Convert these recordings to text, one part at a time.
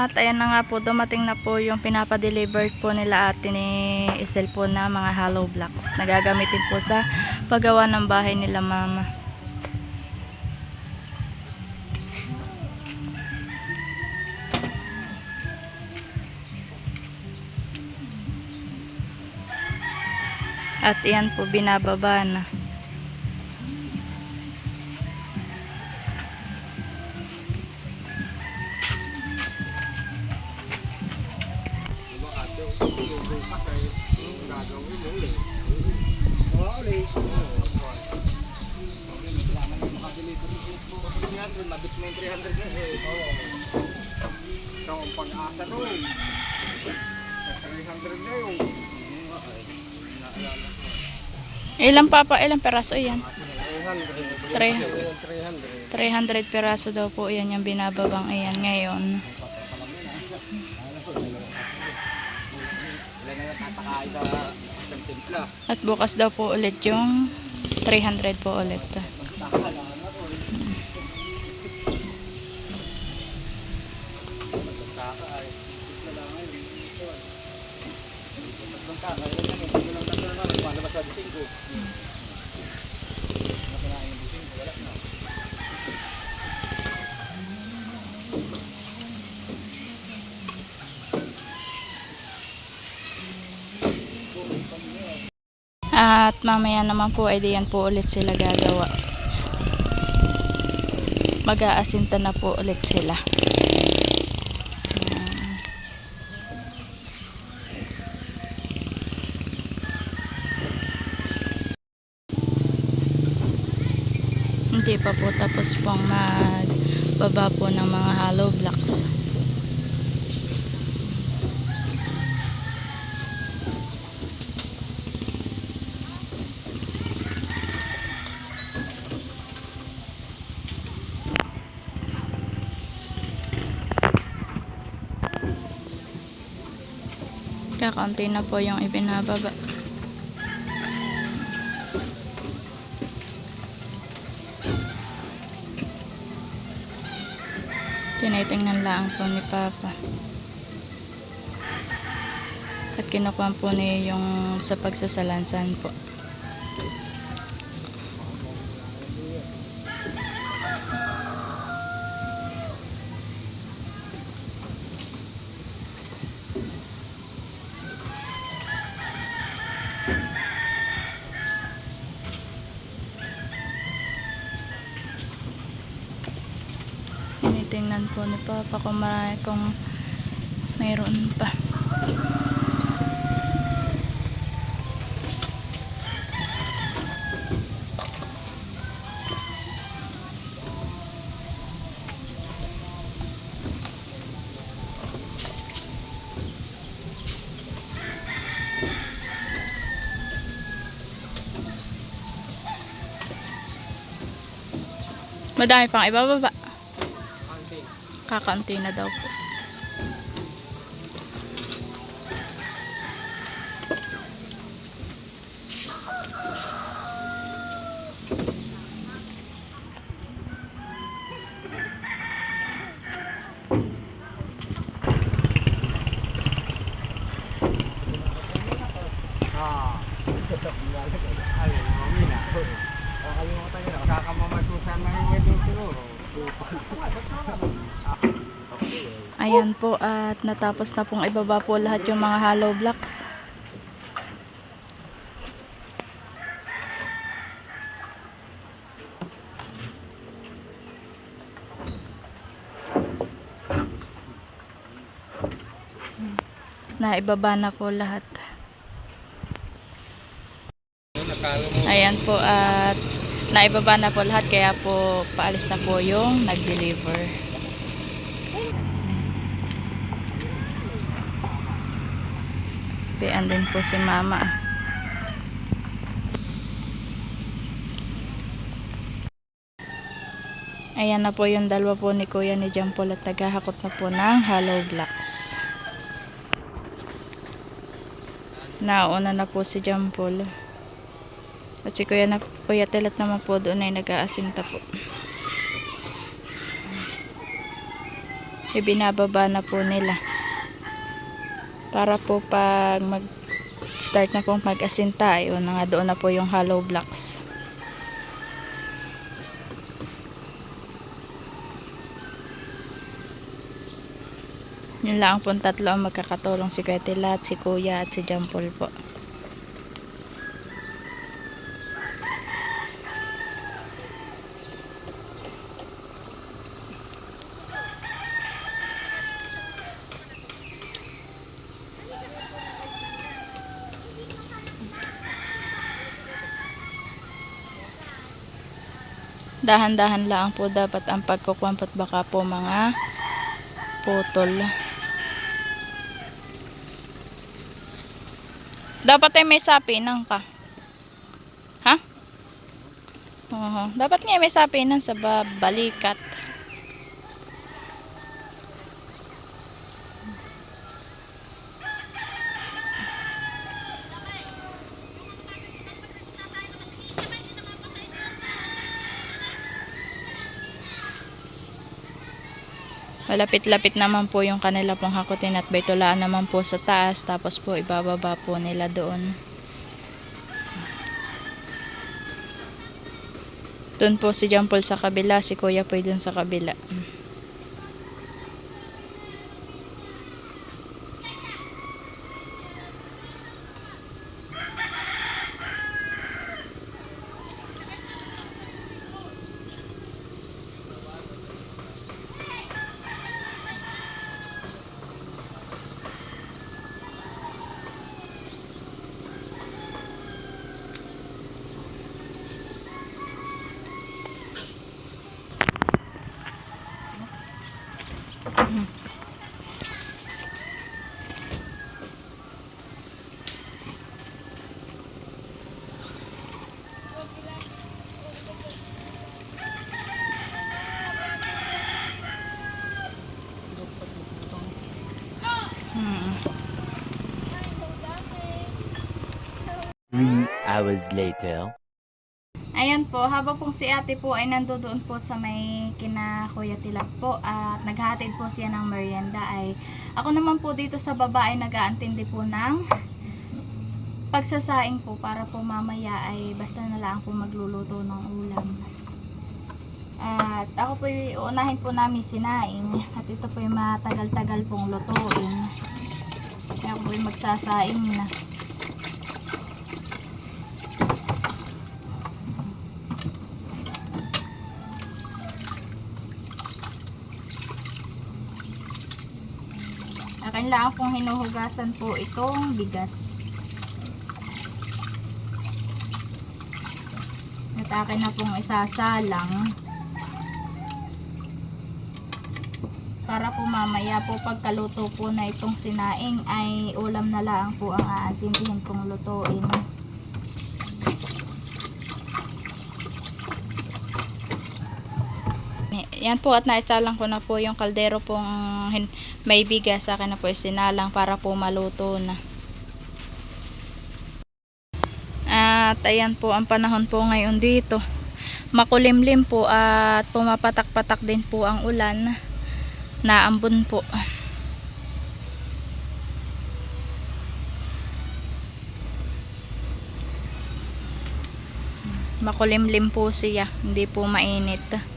At ayan na nga po, dumating na po yung pinapa-deliver po nila ate ni Isel po na mga hollow blocks. Nagagamitin po sa paggawa ng bahay nila mama. At iyan po, binababa na. Nabit mo yung 300 na eh. Oo. Ikaw ang pag-asa doon. 300 na yun. Ilang papa, ilang peraso yan? 300. 300 peraso daw po yan yung binababang iyan ngayon. At bukas daw po ulit yung 300 po ulit. At mamaya naman po ay diyan po ulit sila gagawa. Mag-aasinta na po ulit sila. Hindi pa po tapos pong magbaba po ng mga hollow blocks. Kakaunti na po yung ibinababa. Tinitingnan lang po ni Papa. At kinukuha po niya yung sa pagsasalansan po. Tinitingnan po ni Papa kung mayroon pa. Madami pang ibababa. Kakaunti na daw po. Ayan po, at natapos na pong ibaba po lahat yung mga hollow blocks. Naibaba na po lahat. Ayan po, at naibaba na po lahat, kaya po paalis na po yung nag-deliver. Andun po si Mama. Ayan na po yung dalawa po ni Kuya ni Jampol at naghahakot na po ng hollow blocks. Nauna na po si Jampol. At si Kuya Telat naman po doon ay nag-aasinta po. ibinababa na po nila. Para po pag start na pong mag-asinta, ayun na nga, doon na po yung hollow blocks. Yun lang po tatlo ang magkakatulong, si Kuya Tilat, si Kuya at si Jampol po. Dahan-dahan lang po dapat ang pagkukumpot, baka po mga putol. Dapat ay may sapinan ka. Ha? Oo. Dapat nga may sapinan sa balikat. Malapit-lapit naman po yung kanila pong hakutin at baytulaan naman po sa taas, tapos po ibababa po nila doon. Doon po si Jampol sa kabila, si Kuya po doon sa kabila. Hours later. Ayan po, habang pong si ate po ay nandoon po sa may kina Kuya Tilat po at naghahatid po siya ng merienda, ay ako naman po dito sa baba ay nag-aantindi po ng pagsasaing po para po mamaya ay basta na lang po magluluto ng ulam. At ako po uunahin po namin sinaing at ito po yung matagal-tagal pong lutuin. Kaya ako po yung magsasaing na. Akin lang pong hinuhugasan po itong bigas. At akin na pong isasalang para po mamaya po pagkaluto po na itong sinaing ay ulam na lang po ang aantindihin kong lutuin. Yan po, at naisalang ko na po yung kaldero pong may bigas. Sa akin na po isinalang para po maluto na. At ayan po ang panahon po ngayon dito. Makulimlim po at pumapatak-patak din po ang ulan. Naambon po. Makulimlim po siya, hindi po mainit.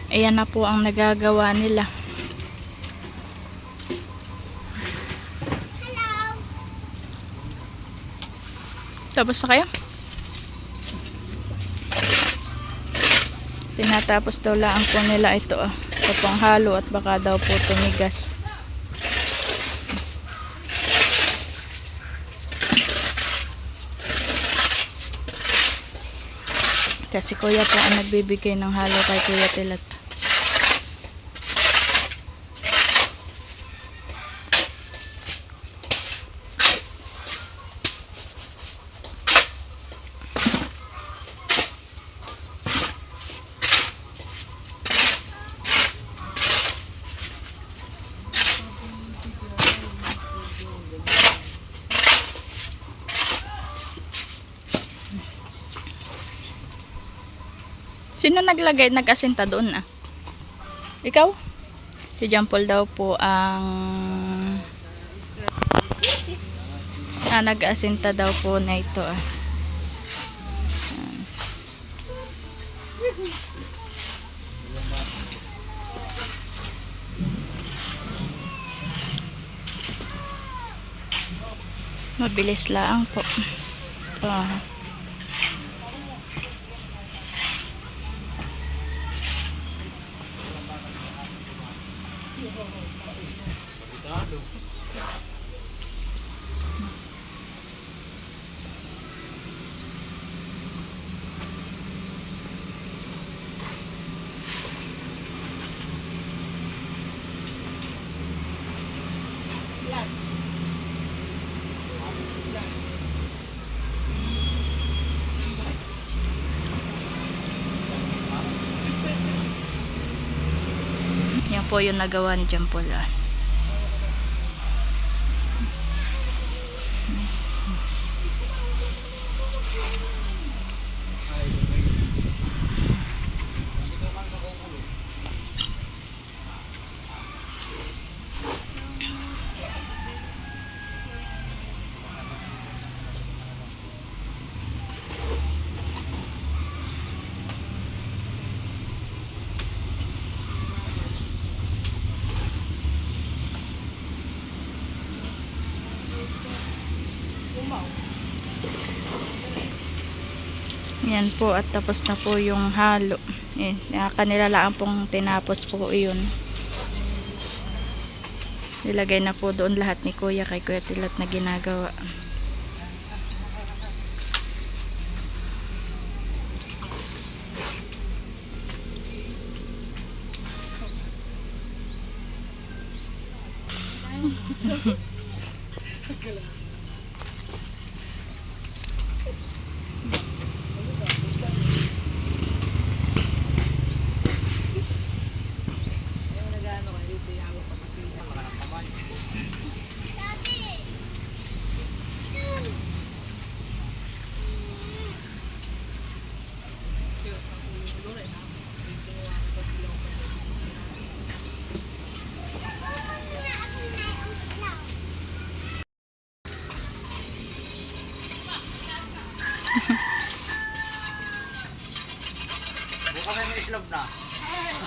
Ayan na po ang nagagawa nila. Hello. Tapos na kayo? Tinatapos daw lang po nila ito. Ito pong halo at baka daw po tumigas. Kasi Kuya po ang nagbibigay ng halo kay Kuya Tilat. Sino naglagay, nag-asinta doon ah? Ikaw? Si John Paul daw po ang nag-asinta daw po na ito ah. Mabilis lang po. Ah. Yan po yung nagawa ni John Paul ah. Yan po at tapos na po yung halo. Yan, kanila lang pong tinapos po yun. Nilagay na po doon lahat ni Kuya kay Kuya Tilat na ginagawa.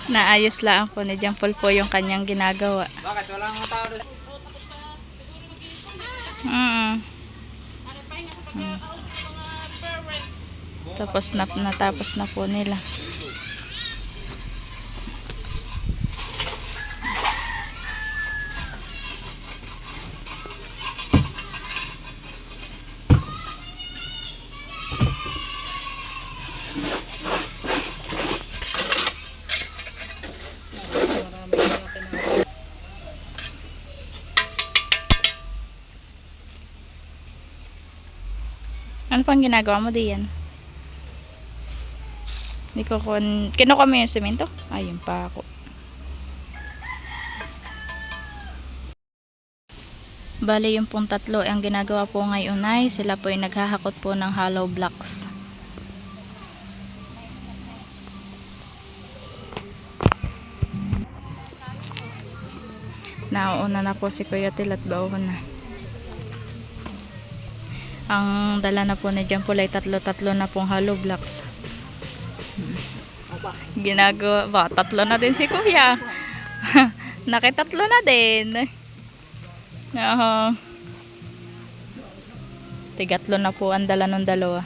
Naayos lang po ni John Paul po yung kanyang ginagawa. Bakit? Wala mga tao doon. Tapos natapos na po nila. Ano pang ginagawa mo diyan? Hindi ko kinuha mo yung semento? Ayun pa ako. Bali yung pong tatlo ang ginagawa po ngayon ay sila po ay naghahakot po ng hollow blocks. Nauuna na po si Kuya Til at bauhon na. Ang dala na po ni John Paul ay tatlo na pong hollow blocks. Ginagawa ba? Tatlo na din si Kuya. Nakitatlo na din. Tigatlo na po ang dala ng dalawa.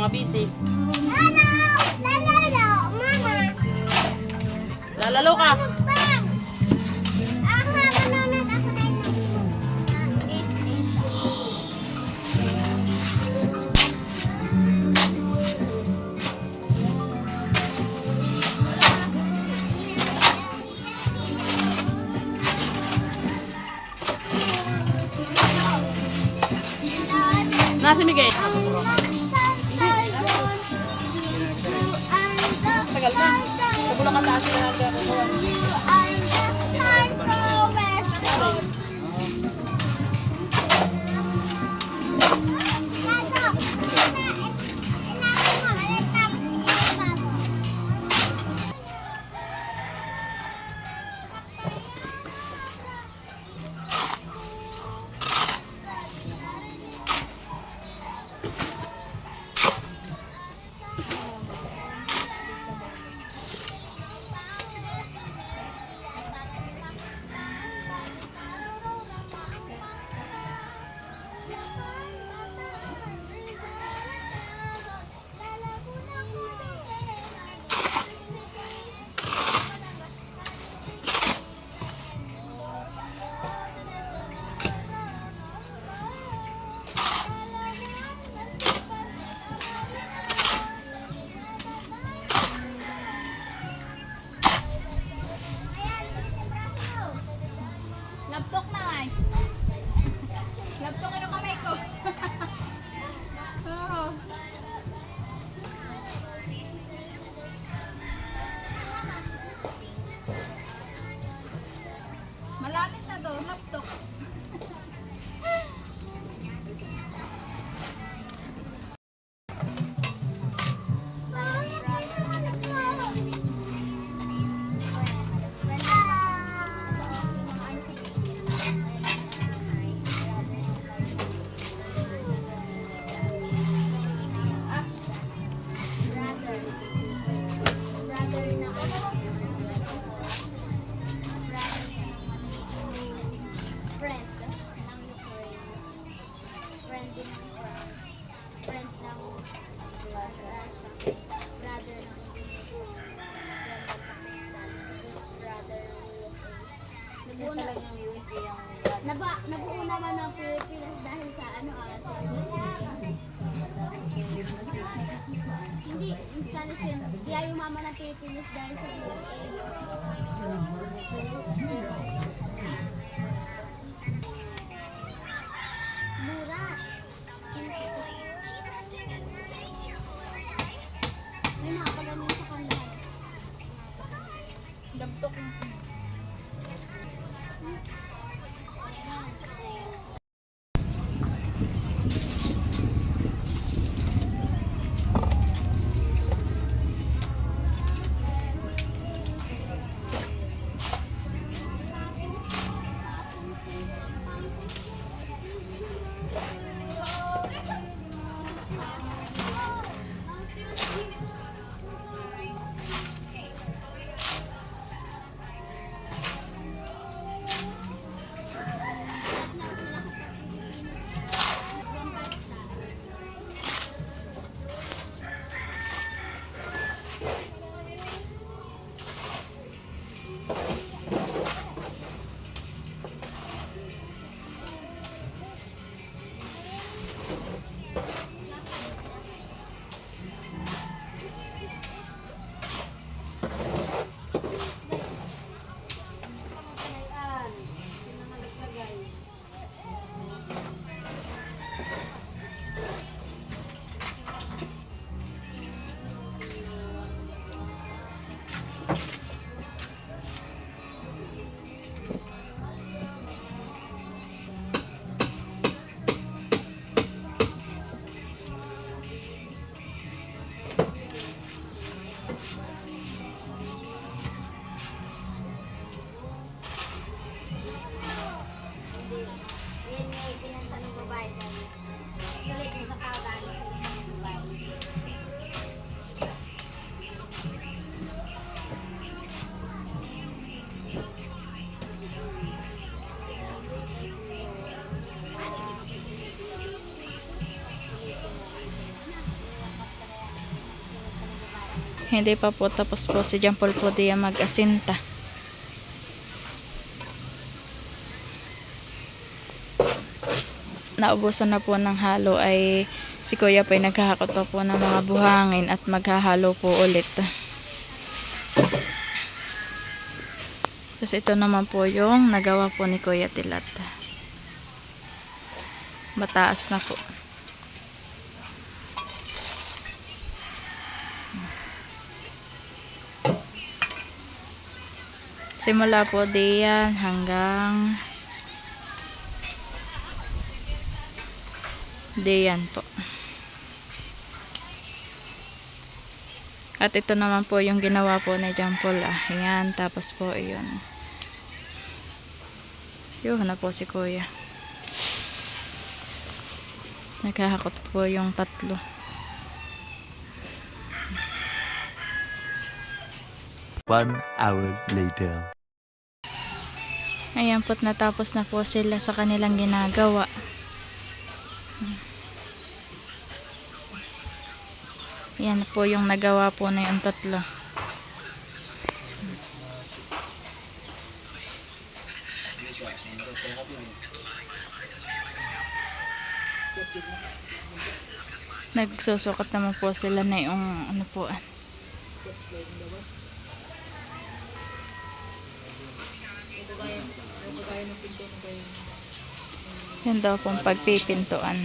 busy. Mama! Lalalo! Mama! Lalalo ka. Bang! Aha, manonood ako na yung Nasi Miguel. Tagal na. Sa Bulacan taas na nagkakakuha. Laptok na ay. Laptok yung kamay ko. Oh. Malapit na to, laptok. Nabuo naman ng Pilipinas dahil sa ano sa hindi kaya umama ng Pilipinas dahil sa USA. Mura. May mga pagamin sa kanila. Laptok. Yan nga yung pinansa ng babae sabi. Hindi pa po tapos po si John Paul po diya mag-asinta. Naubusan na po ng halo ay si Kuya po ay naghahakot pa po ng mga buhangin at maghahalo po ulit. Tapos ito naman po yung nagawa po ni Kuya Tilat. Mataas na po. Simula po diyan hanggang diyan po. At ito naman po yung ginawa po ni John Paul. Ayan, tapos po yun. Yun na po si Kuya. Naghahakot po yung tatlo. One hour later. Ayan po't natapos na po sila sa kanilang ginagawa. Yan po yung nagawa po na yung tatlo. Nagsusukat naman po sila na yung ano po. Yan daw pong pagpipintuan.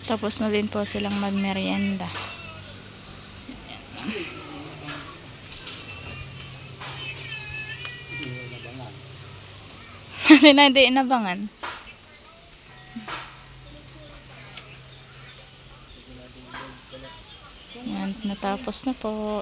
Tapos na din po silang magmerienda. Hindi inabangan. Yan, natapos na po.